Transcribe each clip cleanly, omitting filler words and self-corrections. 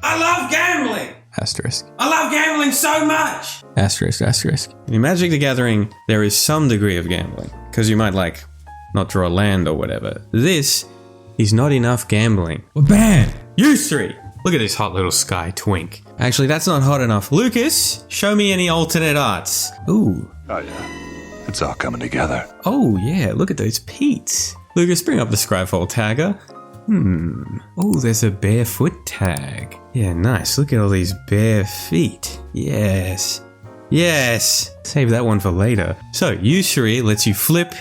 I love gambling. Asterisk. I love gambling so much. Asterisk, asterisk. In Magic the Gathering, there is some degree of gambling, because you might, like, not draw land or whatever. This is not enough gambling. We're banned! Yusri! Look at this hot little sky twink. Actually, that's not hot enough. Lucas, show me any alternate arts. Ooh. Oh yeah, it's all coming together. Oh yeah, look at those peats. Lucas, bring up the Scryfall tagger. Oh, there's a barefoot tag. Yeah, nice. Look at all these bare feet. Yes. Yes. Save that one for later. So, Yusri lets you flip.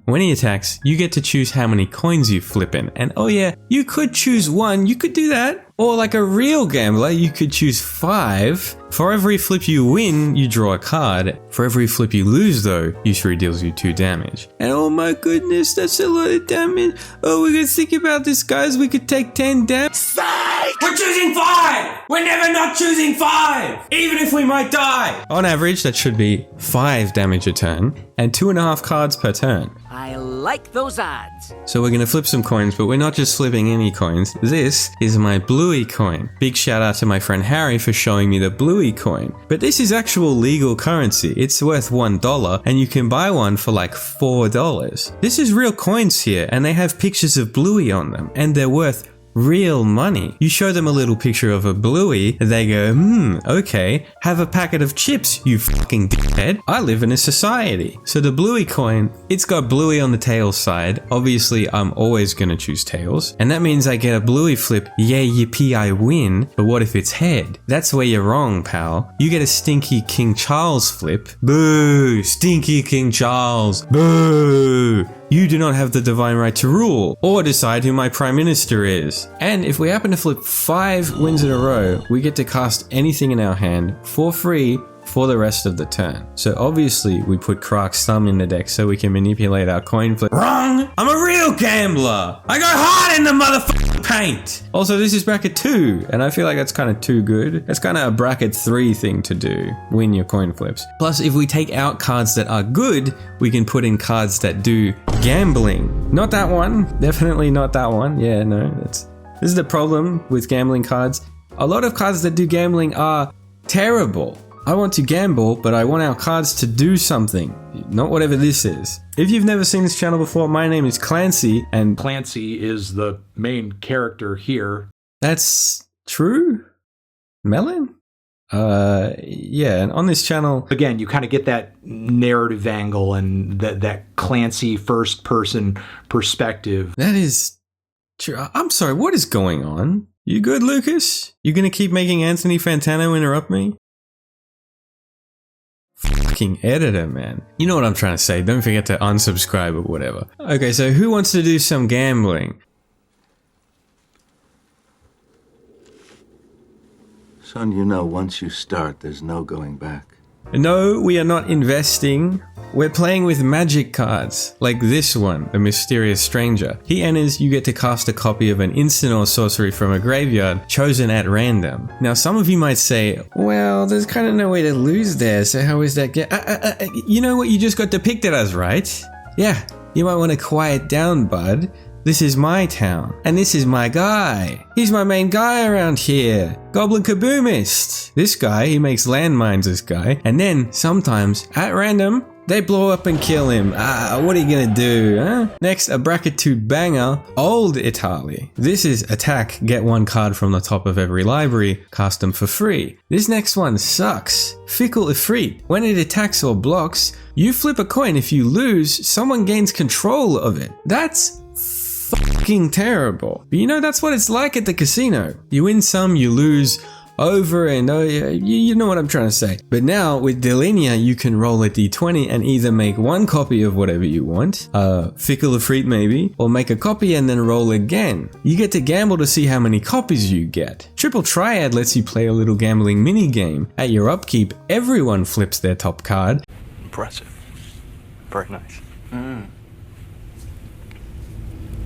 When he attacks, you get to choose how many coins you flip in. And oh yeah, you could choose one, you could do that. Or like a real gambler, you could choose 5. For every flip you win, you draw a card. For every flip you lose though, Yusri deals you 2 damage. And oh my goodness, that's a lot of damage. Oh, we're gonna think about this, guys. We could take 10 damage. We're choosing 5! We're never not choosing 5! Even if we might die! On average, that should be 5 damage a turn, and 2.5 cards per turn. I like those odds. So we're gonna flip some coins, but we're not just flipping any coins. This is my Bluey coin. Big shout out to my friend Harry for showing me the Bluey coin. But this is actual legal currency. It's worth $1, and you can buy one for like $4. This is real coins here, and they have pictures of Bluey on them, and they're worth real money. You show them a little picture of a Bluey, and they go, okay, have a packet of chips, you fucking dickhead. I live in a society. So the Bluey coin, it's got Bluey on the tails side. Obviously, I'm always gonna choose tails. And that means I get a Bluey flip, yay yippee, I win. But what if it's head? That's where you're wrong, pal. You get a stinky King Charles flip. Boo! Stinky King Charles. Boo! You do not have the divine right to rule, or decide who my prime minister is. And if we happen to flip 5 wins in a row, we get to cast anything in our hand for free for the rest of the turn. So obviously we put Krark's thumb in the deck so we can manipulate our coin flip. Wrong! I'm a real gambler! I go hard in the motherfucking paint! Also, this is bracket 2, and I feel like that's kind of too good. It's kind of a bracket 3 thing to do, win your coin flips. Plus, if we take out cards that are good, we can put in cards that do gambling. Not that one. Definitely not that one. Yeah, no, this is the problem with gambling cards. A lot of cards that do gambling are terrible. I want to gamble, but I want our cards to do something, not whatever this is. If you've never seen this channel before, my name is Clancy, and Clancy is the main character here. That's true? Melon? Yeah, and on this channel... Again, you kind of get that narrative angle and that Clancy first-person perspective. That is true. I'm sorry, what is going on? You good, Lucas? You gonna keep making Anthony Fantano interrupt me? Fucking editor, man. You know what I'm trying to say. Don't forget to unsubscribe or whatever. Okay, so who wants to do some gambling? Son, you know, once you start, there's no going back. No, we are not investing. We're playing with magic cards, like this one, the Mysterious Stranger. He enters, you get to cast a copy of an instant or sorcery from a graveyard, chosen at random. Now, some of you might say, well, there's kind of no way to lose there, so how is that you know what you just got depicted as, right? Yeah, you might want to quiet down, bud. This is my town, and this is my guy. He's my main guy around here. Goblin Kaboomist. This guy, he makes landmines, this guy. And then, sometimes, at random, they blow up and kill him. What are you gonna do, huh? Next, a bracket 2 banger, Old Italy. This is attack, get 1 card from the top of every library, cast them for free. This next one sucks. Fickle Ifrit. When it attacks or blocks, you flip a coin. If you lose, someone gains control of it. That's fucking terrible. But you know, that's what it's like at the casino. You win some, you lose over and over. You know what I'm trying to say. But now with Delinia, you can roll a d20 and either make 1 copy of whatever you want, Fickle Ifrit maybe, or make a copy and then roll again. You get to gamble to see how many copies you get. Triple Triad lets you play a little gambling mini game. At your upkeep, everyone flips their top card. Impressive. Very nice.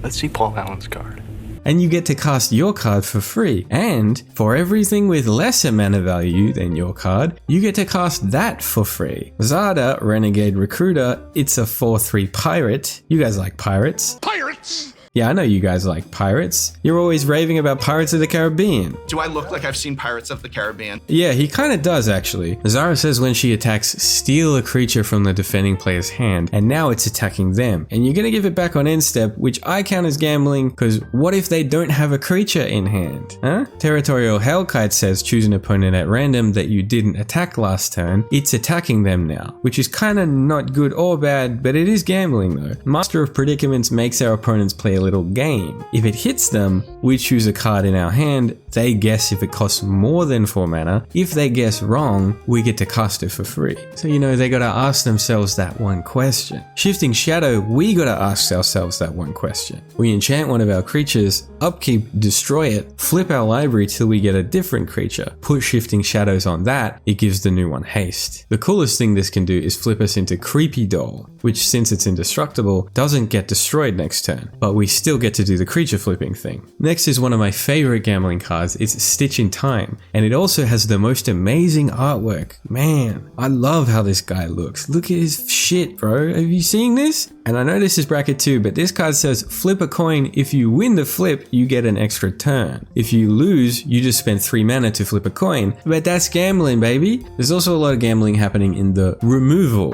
Let's see Paul Allen's card. And you get to cast your card for free. And for everything with lesser mana value than your card, you get to cast that for free. Zada, Renegade Recruiter, it's a 4/3 pirate. You guys like pirates? Pirates! pirates. Yeah, I know you guys like pirates. You're always raving about Pirates of the Caribbean. Do I look like I've seen Pirates of the Caribbean? Yeah, he kind of does actually. Zara says when she attacks, steal a creature from the defending player's hand, and now it's attacking them. And you're gonna give it back on end step, which I count as gambling, because what if they don't have a creature in hand? Huh? Territorial Hellkite says choose an opponent at random that you didn't attack last turn. It's attacking them now, which is kind of not good or bad, but it is gambling though. Master of Predicaments makes our opponents play a little game. If it hits them, we choose a card in our hand, they guess if it costs more than 4 mana. If they guess wrong, we get to cast it for free. So they gotta ask themselves that one question. Shifting Shadow, we gotta ask ourselves that one question. We enchant one of our creatures, upkeep, destroy it, flip our library till we get a different creature. Put Shifting Shadows on that, it gives the new one haste. The coolest thing this can do is flip us into Creepy Doll, which since it's indestructible, doesn't get destroyed next turn, but we still get to do the creature flipping thing. Next is one of my favorite gambling cards, it's Stitch in Time, and it also has the most amazing artwork. Man, I love how this guy looks. Look at his shit, bro. Have you seen this? And I know this is bracket 2, but this card says flip a coin. If you win the flip, you get an extra turn. If you lose, you just spend 3 mana to flip a coin. But that's gambling, baby. There's also a lot of gambling happening in the removal.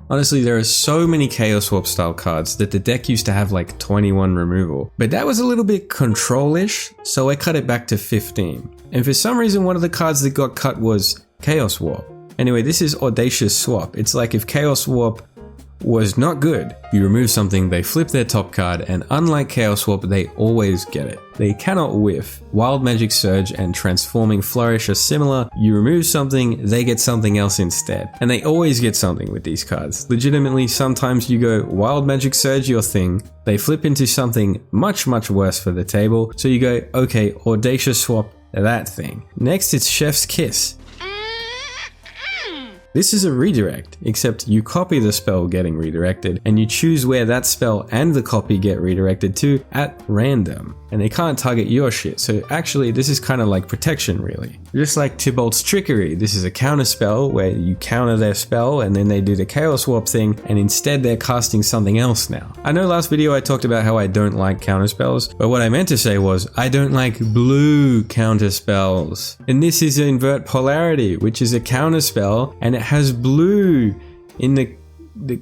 Honestly, there are so many Chaos Warp style cards that the deck used to have like 21 removal, but that was a little bit control-ish, so I cut it back to 15. And for some reason, one of the cards that got cut was Chaos Warp. Anyway, this is Audacious Swap. It's like if Chaos Warp was not good, you remove something, they flip their top card, and unlike Chaos Warp, they always get it. They cannot whiff. Wild Magic Surge and Transforming Flourish are similar. You remove something, they get something else instead. And they always get something with these cards. Legitimately, sometimes you go Wild Magic Surge your thing, they flip into something much, much worse for the table, so you go, okay, Audacious Swap that thing. Next, it's Chef's Kiss. This is a redirect, except you copy the spell getting redirected, and you choose where that spell and the copy get redirected to at random. And they can't target your shit, so actually this is kind of like protection really. Just like Tybalt's Trickery, this is a counter spell where you counter their spell and then they do the Chaos Warp thing, and instead they're casting something else now. I know last video I talked about how I don't like counter spells, but what I meant to say was I don't like blue counter spells. And this is Invert Polarity, which is a counter spell, and it has blue in the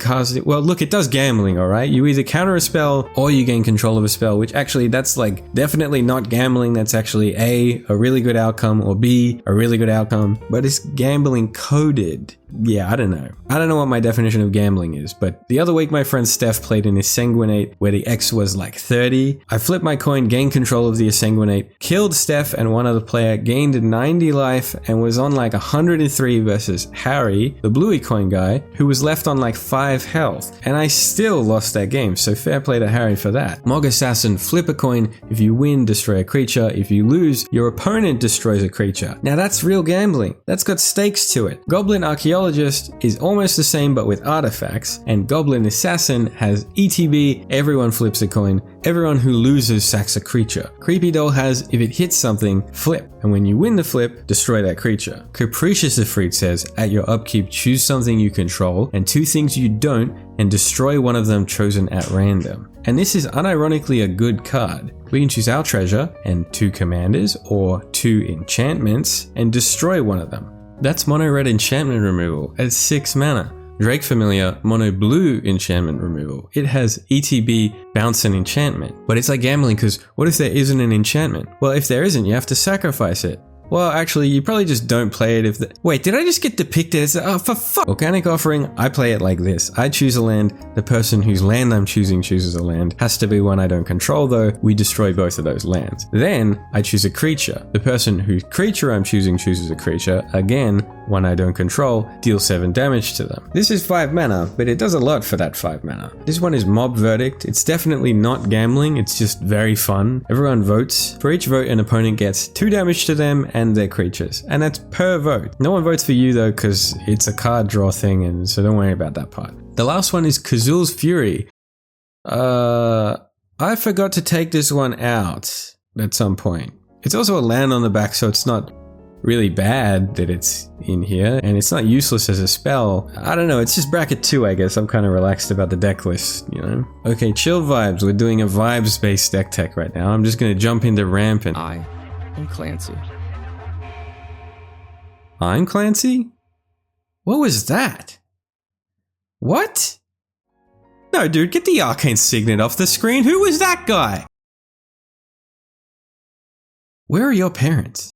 casting. Well, look, it does gambling, alright? You either counter a spell or you gain control of a spell, which actually that's like definitely not gambling. That's actually A, a really good outcome, or B, a really good outcome, but it's gambling coded. Yeah, I don't know. I don't know what my definition of gambling is, but the other week my friend Steph played an Sanguinate where the X was like 30. I flipped my coin, gained control of the Sanguinate, killed Steph and one other player, gained 90 life, and was on like 103 versus Harry, the bluey coin guy, who was left on like 5 health. And I still lost that game, so fair play to Harry for that. Mog Assassin, flip a coin. If you win, destroy a creature. If you lose, your opponent destroys a creature. Now that's real gambling. That's got stakes to it. Goblin Archaeologist is almost the same but with artifacts, and Goblin Assassin has ETB, everyone flips a coin, everyone who loses sacks a creature. Creepy Doll has, if it hits something, flip, and when you win the flip, destroy that creature. Capricious Ifrit says, at your upkeep, choose something you control, and 2 things you don't, and destroy one of them chosen at random. And this is unironically a good card. We can choose our treasure, and 2 commanders, or 2 enchantments, and destroy one of them. That's mono red enchantment removal at 6 mana. Drake Familiar, mono blue enchantment removal. It has ETB, bounce and enchantment. But it's like gambling, because what if there isn't an enchantment? Well, if there isn't, you have to sacrifice it. Well, actually, you probably just don't play it if the— Wait, did I just get depicted as— oh, for fuck! Volcanic Offering, I play it like this. I choose a land, the person whose land I'm choosing chooses a land. Has to be one I don't control though, we destroy both of those lands. Then, I choose a creature. The person whose creature I'm choosing chooses a creature. Again, one I don't control, deal 7 damage to them. This is 5 mana, but it does a lot for that 5 mana. This one is Mob Verdict. It's definitely not gambling, it's just very fun. Everyone votes. For each vote, an opponent gets 2 damage to them and their creatures, and that's per vote. No one votes for you though, because it's a card draw thing, and so don't worry about that part. The last one is Kazul's Fury. I forgot to take this one out at some point. It's also a land on the back, so it's not really bad that it's in here, and it's not useless as a spell. I don't know, it's just bracket 2, I guess. I'm kind of relaxed about the deck list, you know? Okay, chill vibes. We're doing a vibes-based deck tech right now. I'm just gonna jump into ramp and... I am Clancy. I'm Clancy? What was that? What? No, dude, get the arcane signet off the screen. Who was that guy? Where are your parents?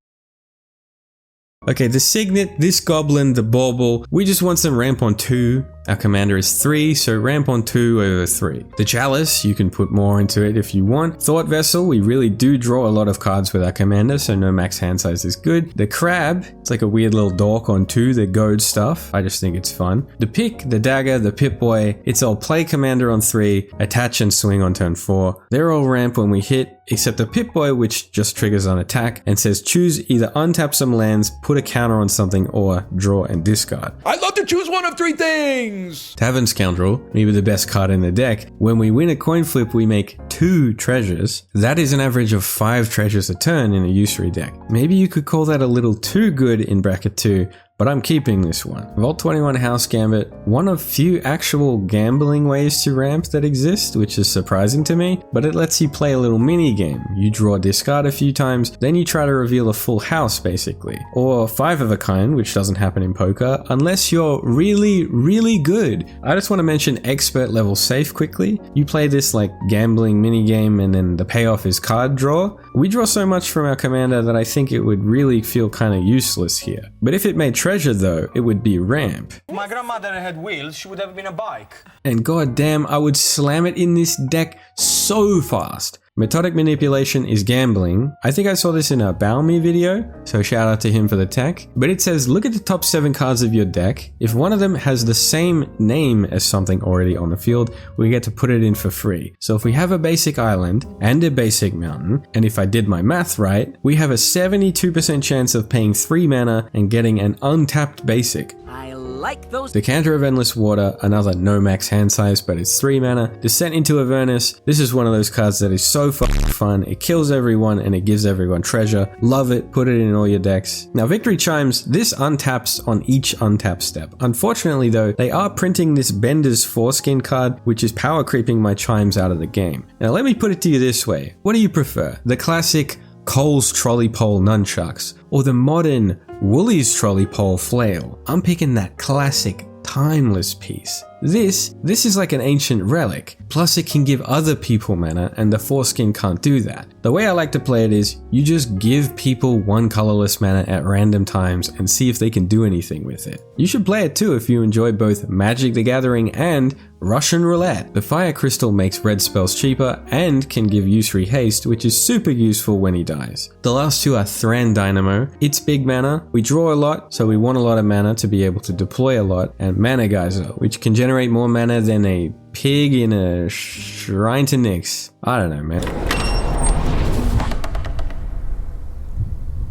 Okay, the signet, this goblin, the bauble, we just want some ramp on 2. Our commander is 3, so ramp on 2 over 3. The chalice, you can put more into it if you want. Thought vessel, we really do draw a lot of cards with our commander, so no max hand size is good. The crab, it's like a weird little dork on 2, the goad stuff. I just think it's fun. The pick, the dagger, the Pip-Boy, it's all play commander on 3, attach and swing on turn 4. They're all ramp when we hit, except the Pip-Boy, which just triggers on attack and says choose either untap some lands, put a counter on something, or draw and discard. I'd love to choose one of 3 things! Tavern Scoundrel, maybe the best card in the deck. When we win a coin flip, we make 2 treasures. That is an average of 5 treasures a turn in a Yusri deck. Maybe you could call that a little too good in bracket 2, but I'm keeping this one. Vault 21 House Gambit, one of few actual gambling ways to ramp that exist, which is surprising to me, but it lets you play a little mini game. You draw discard a few times, then you try to reveal a full house basically. Or 5 of a kind, which doesn't happen in poker, unless you're really, really good. I just want to mention expert level safe quickly. You play this like gambling mini game and then the payoff is card draw. We draw so much from our commander that I think it would really feel kind of useless here. But if it made treasure though, it would be ramp. If my grandmother had wheels, she would have been a bike. And goddamn, I would slam it in this deck so fast. Methodic manipulation is gambling. I think I saw this in a Baumi video, so shout out to him for the tech. But it says, look at the top 7 cards of your deck. If one of them has the same name as something already on the field, we get to put it in for free. So if we have a basic island and a basic mountain, and if I did my math right, we have a 72% chance of paying 3 mana and getting an untapped basic. I like those. Decanter of Endless Water, another no max hand size, but it's 3 mana. Descent into Avernus, this is one of those cards that is so fun. It kills everyone and it gives everyone treasure. Love it, put it in all your decks. Now Victory Chimes, this untaps on each untap step. Unfortunately though, they are printing this Bender's Foreskin card, which is power creeping my Chimes out of the game. Now let me put it to you this way. What do you prefer? The classic Cole's Trolley Pole Nunchucks, or the modern Woolly's Trolley Pole Flail? I'm picking that classic, timeless piece. This is like an ancient relic, plus it can give other people mana and the Foreskin can't do that. The way I like to play it is, you just give people 1 colorless mana at random times and see if they can do anything with it. You should play it too if you enjoy both Magic the Gathering and Russian Roulette. The Fire Crystal makes red spells cheaper and can give Yusri haste, which is super useful when he dies. The last 2 are Thran Dynamo. It's big mana, we draw a lot, so we want a lot of mana to be able to deploy a lot, and Mana Geyser, which can generate more mana than a pig in a shrine to Nyx. I don't know, man.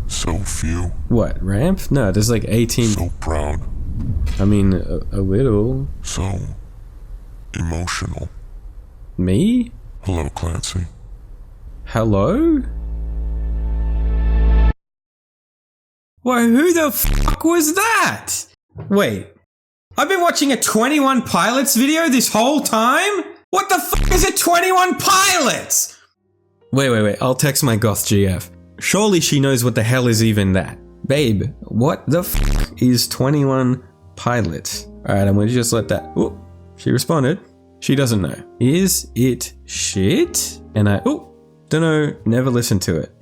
So few. What, ramp? No, there's like 18. So proud. I mean, a little. So emotional. Me? Hello, Clancy. Hello? Why, who the fuck was that? Wait. I've been watching a 21 Pilots video this whole time? What the fuck is a 21 Pilots? Wait, I'll text my goth GF. Surely she knows what the hell is even that. Babe, what the fuck is 21 Pilots? Alright, I'm gonna just let that... Oh, she responded. She doesn't know. Is it shit? And I... Oh, don't know, never listened to it.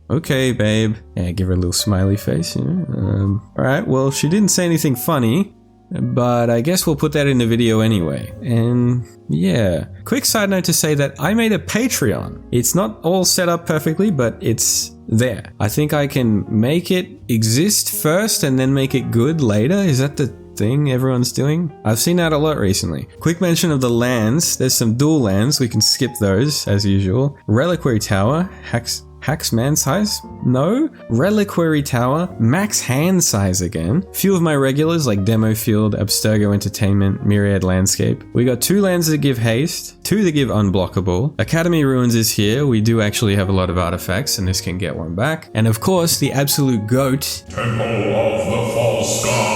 Okay, babe. Yeah, give her a little smiley face. Alright, well, she didn't say anything funny. But I guess we'll put that in the video anyway. And yeah, quick side note to say that I made a Patreon. It's not all set up perfectly, but it's there. I think I can make it exist first and then make it good later. Is that the thing everyone's doing? I've seen that a lot recently. Quick mention of the lands. There's some dual lands. We can skip those as usual. Reliquary Tower, Hack's man size? No. Reliquary Tower, max hand size again. Few of my regulars like Demo Field, Abstergo Entertainment, Myriad Landscape. We got 2 lands that give haste, 2 that give unblockable. Academy Ruins is here. We do actually have a lot of artifacts, and this can get one back. And of course, the absolute GOAT, Temple of the False God.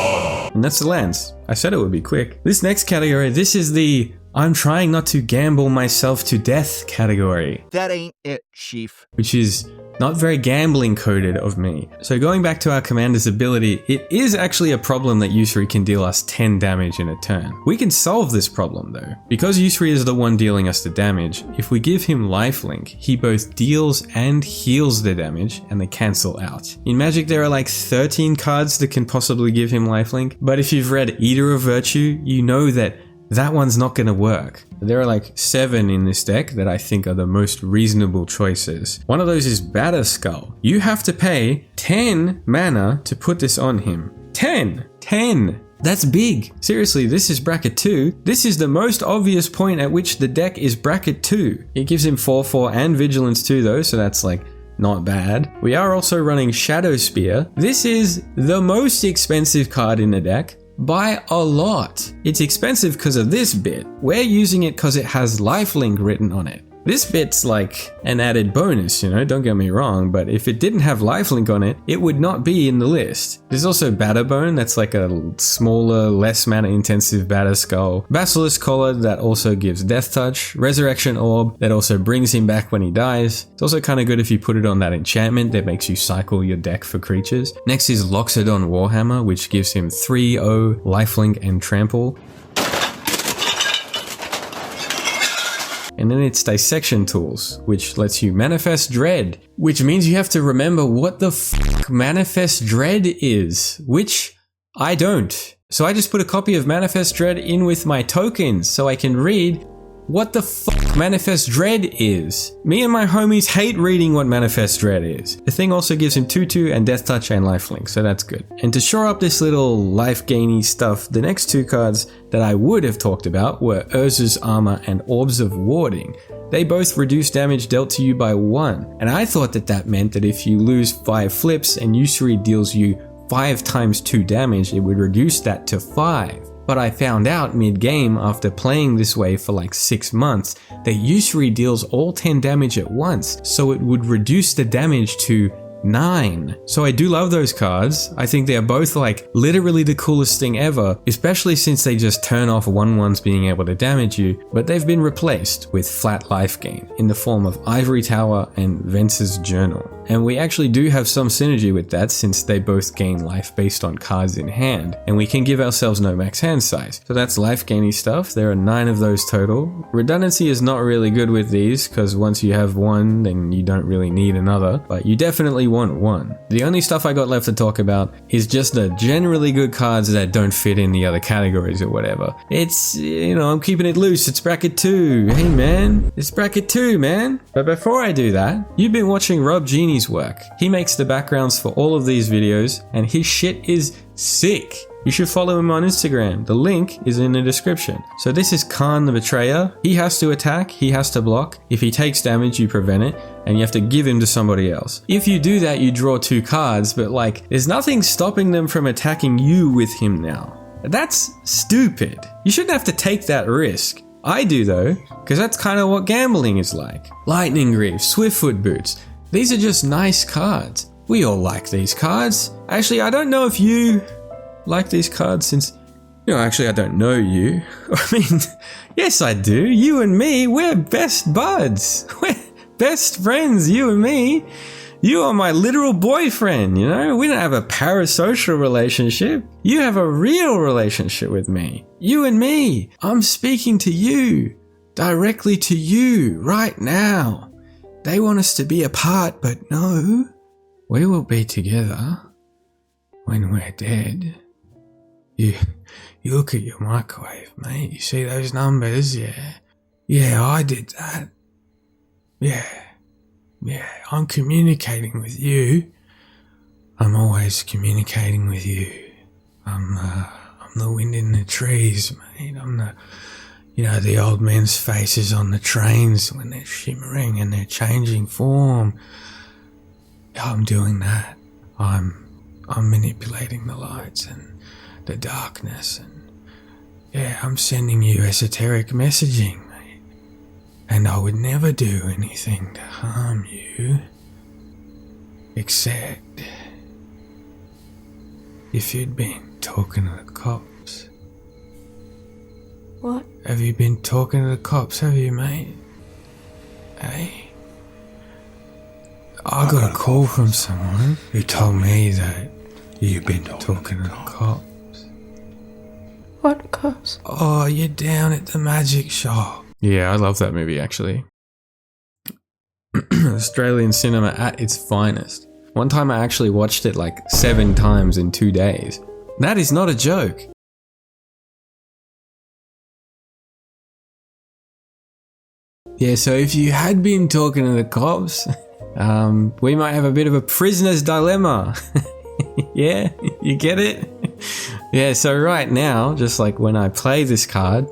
and that's the lands. I said it would be quick. This next category, this is the I'm trying not to gamble myself to death category. That ain't it, Chief. Which is not very gambling coded of me. So going back to our commander's ability, it is actually a problem that Yusri can deal us 10 damage in a turn. We can solve this problem though. Because Yusri is the one dealing us the damage, if we give him lifelink, he both deals and heals the damage and they cancel out. In Magic there are like 13 cards that can possibly give him lifelink, but if you've read Eater of Virtue, you know that one's not going to work. There are like 7 in this deck that I think are the most reasonable choices. One of those is Batterskull. You have to pay 10 mana to put this on him. 10! That's big. Seriously, this is bracket 2. This is the most obvious point at which the deck is bracket 2. It gives him 4/4 and Vigilance too though, so that's like not bad. We are also running Shadow Spear. This is the most expensive card in the deck. By a lot. It's expensive because of this bit. We're using it because it has lifelink written on it. This bit's like an added bonus, you know, don't get me wrong, but if it didn't have lifelink on it, it would not be in the list. There's also Batterbone, that's like a smaller, less mana intensive Batterskull. Basilisk Collar, that also gives Death Touch. Resurrection Orb, that also brings him back when he dies. It's also kind of good if you put it on that enchantment that makes you cycle your deck for creatures. Next is Loxodon Warhammer, which gives him 3/0 lifelink and trample. And then it's Dissection Tools, which lets you Manifest Dread, which means you have to remember what the fuck Manifest Dread is, which I don't. So I just put a copy of Manifest Dread in with my tokens so I can read what the fuck Manifest Dread is. Me and my homies hate reading what Manifest Dread is. The thing also gives him 2/2 and Death Touch and lifelink, so that's good. And to shore up this little life gainy stuff, the next 2 cards that I would have talked about were Urza's Armor and Orbs of Warding. They both reduce damage dealt to you by 1, and I thought that meant that if you lose 5 flips and Yusri deals you 5 times 2 damage, it would reduce that to 5. But I found out mid-game after playing this way for like 6 months that Yusri deals all 10 damage at once, so it would reduce the damage to 9. So I do love those cards. I think they're both like literally the coolest thing ever, especially since they just turn off 1/1s being able to damage you, but they've been replaced with flat life gain in the form of Ivory Tower and Vence's Journal. And we actually do have some synergy with that since they both gain life based on cards in hand, and we can give ourselves no max hand size. So that's life gainy stuff. There are 9 of those total. Redundancy is not really good with these because once you have one, then you don't really need another, but you definitely want one. The only stuff I got left to talk about is just the generally good cards that don't fit in the other categories or whatever. It's, you know, I'm keeping it loose. It's bracket 2. Hey man, it's bracket 2, man. But before I do that, you've been watching Rubbed Genie's work. He makes the backgrounds for all of these videos and his shit is sick. You should follow him on Instagram. The link is in the description. So this is Khan the Betrayer. He has to attack, he has to block. If he takes damage, you prevent it, and you have to give him to somebody else. If you do that, you draw 2 cards, but like, there's nothing stopping them from attacking you with him now. That's stupid. You shouldn't have to take that risk. I do though, because that's kind of what gambling is like. Lightning Greaves, Swiftfoot Boots. These are just nice cards. We all like these cards. Actually, I don't know if you like these cards since, you know, actually I don't know you. I mean, yes I do. You and me, we're best buds. We're best friends, you and me. You are my literal boyfriend, you know? We don't have a parasocial relationship. You have a real relationship with me. You and me. I'm speaking to you. Directly to you, right now. They want us to be apart, but no. We will be together when we're dead. You look at your microwave, mate. You see those numbers? Yeah, I did that. Yeah, I'm communicating with you. I'm always communicating with you. I'm the wind in the trees, mate. I'm the, you know, the old men's faces on the trains when they're shimmering and they're changing form. I'm doing that. I'm manipulating the lights and the darkness, and yeah, I'm sending you esoteric messaging, mate. And I would never do anything to harm you, except if you'd been talking to the cops. What? Have you been talking to the cops, have you, mate? Hey? I got a call from someone who told me that you've been talking to the cops. What cops? Oh, you're down at the magic shop. Yeah, I love that movie, actually. Australian cinema at its finest. One time I actually watched it like 7 times in 2 days. That is not a joke. Yeah, so if you had been talking to the cops, we might have a bit of a prisoner's dilemma. Yeah, you get it? Yeah, so right now, just like when I play this card,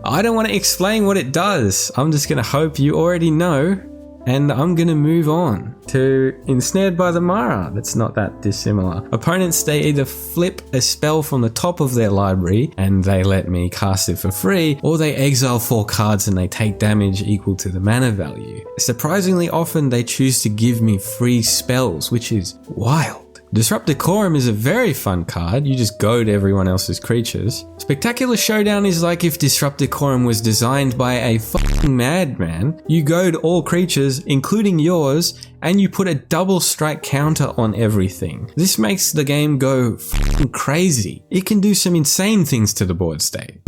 I don't want to explain what it does. I'm just going to hope you already know, and I'm going to move on to Ensnared by the Mara. That's not that dissimilar. Opponents, they either flip a spell from the top of their library and they let me cast it for free, or they exile 4 cards and they take damage equal to the mana value. Surprisingly often, they choose to give me free spells, which is wild. Disrupt Decorum is a very fun card. You just goad everyone else's creatures. Spectacular Showdown is like if Disrupt Decorum was designed by a fucking madman. You goad all creatures, including yours, and you put a double strike counter on everything. This makes the game go fucking crazy. It can do some insane things to the board state.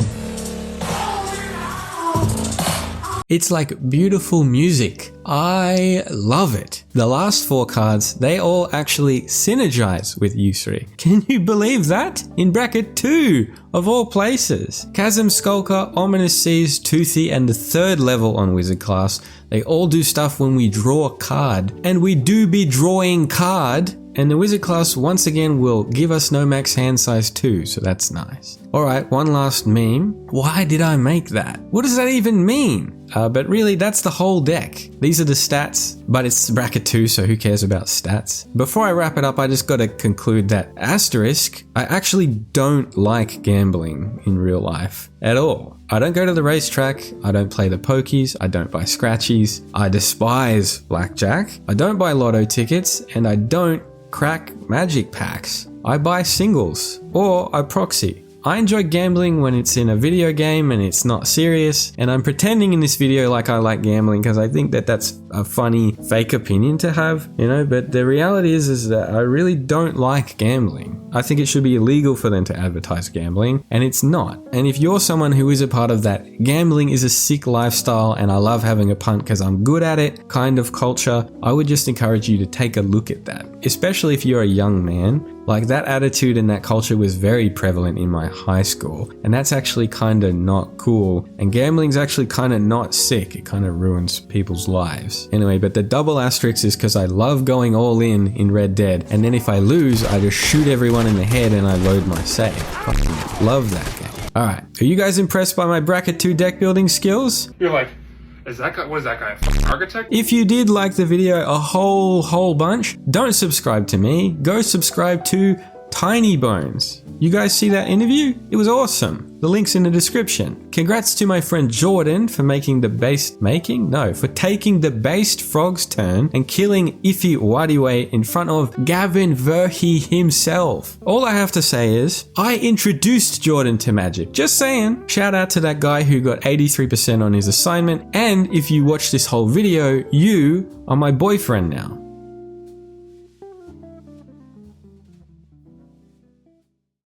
It's like beautiful music. I love it. The last 4 cards, they all actually synergize with Yusri. Can you believe that? In bracket 2, of all places. Chasm Skulker, Ominous Seas, Toothy, and the 3rd level on Wizard class, they all do stuff when we draw a card. And we do be drawing card. And the Wizard class once again will give us no max hand size too, so that's nice. Alright, one last meme. Why did I make that? What does that even mean? But really, that's the whole deck. These are the stats, but it's bracket 2, so who cares about stats? Before I wrap it up, I just gotta conclude that asterisk, I actually don't like gambling in real life at all. I don't go to the racetrack, I don't play the pokies, I don't buy scratchies, I despise blackjack, I don't buy lotto tickets, and I don't crack magic packs. I buy singles, or I proxy. I enjoy gambling when it's in a video game and it's not serious, and I'm pretending in this video like I like gambling because I think that that's a funny fake opinion to have, you know, but the reality is that I really don't like gambling. I think it should be illegal for them to advertise gambling, and it's not. And if you're someone who is a part of that gambling is a sick lifestyle and I love having a punt because I'm good at it kind of culture, I would just encourage you to take a look at that, especially if you're a young man. Like, that attitude and that culture was very prevalent in my high school, and that's actually kind of not cool, and gambling's actually kind of not sick. It kind of ruins people's lives. Anyway, but the double asterisk is because I love going all in Red Dead, and then if I lose, I just shoot everyone in the head and I load my save. Fucking love that game. Alright, are you guys impressed by my bracket 2 deck building skills? You're like, is that guy, what is that guy, a fucking architect? If you did like the video a whole bunch, don't subscribe to me. Go subscribe to TinyBones. You guys see that interview? It was awesome. The link's in the description. Congrats to my friend Jordan for taking the based frog's turn and killing Ifi Wadiwe in front of Gavin Verhey himself. All I have to say is, I introduced Jordan to Magic. Just saying. Shout out to that guy who got 83% on his assignment, and if you watch this whole video, you are my boyfriend now.